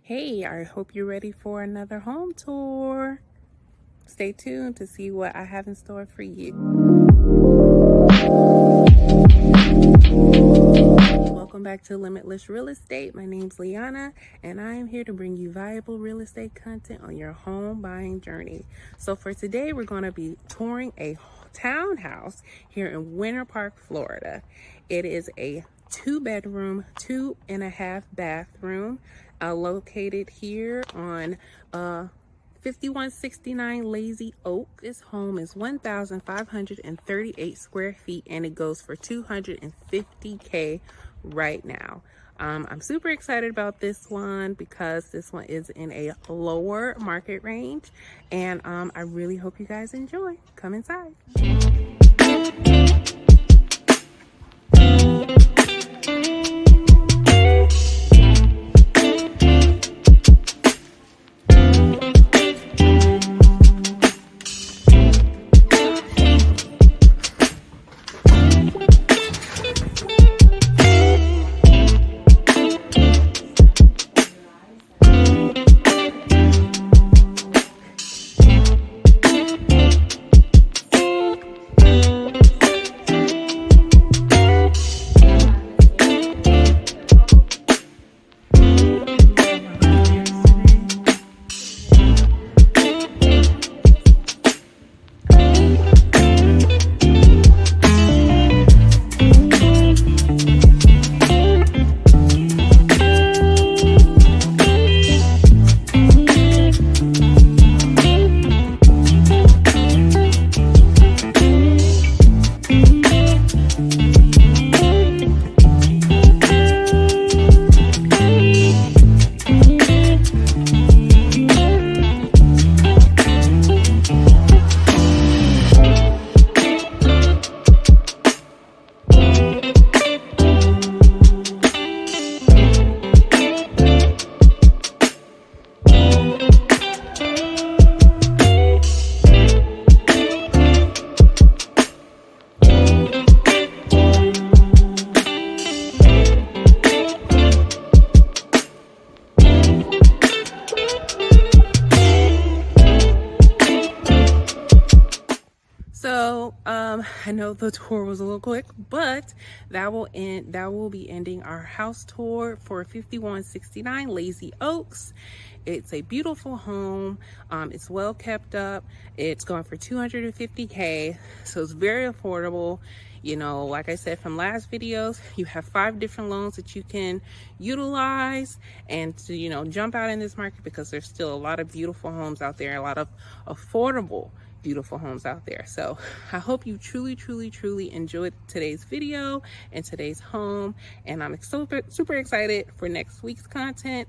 Hey, I hope you're ready for another home tour. Stay tuned to see what I have in store for you. Welcome back to Limitless Real Estate. My name's Liana, and I am here to bring you valuable real estate content on your home buying journey. So for today, we're going to be touring a townhouse here in Winter Park, Florida. It is a 2-bedroom, 2.5 bathroom, located here on 5169 Lazy Oak. This home is 1,538 square feet and it goes for $250K right now. I'm super excited about this one because this one is in a lower market range, and I really hope you guys enjoy. Come inside. So I know the tour was a little quick, but that will be ending our house tour for 5169 Lazy Oaks. It's a beautiful home. It's well kept up. It's going for $250K, so it's very affordable. You know, like I said from last videos, you have 5 different loans that you can utilize and to, you know, jump out in this market, because there's still a lot of beautiful homes out there, a lot of affordable beautiful homes out there. So I hope you truly enjoyed today's video and today's home, and I'm super excited for next week's content.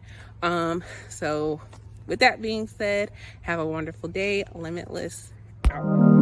So with that being said, have a wonderful day. Limitless out.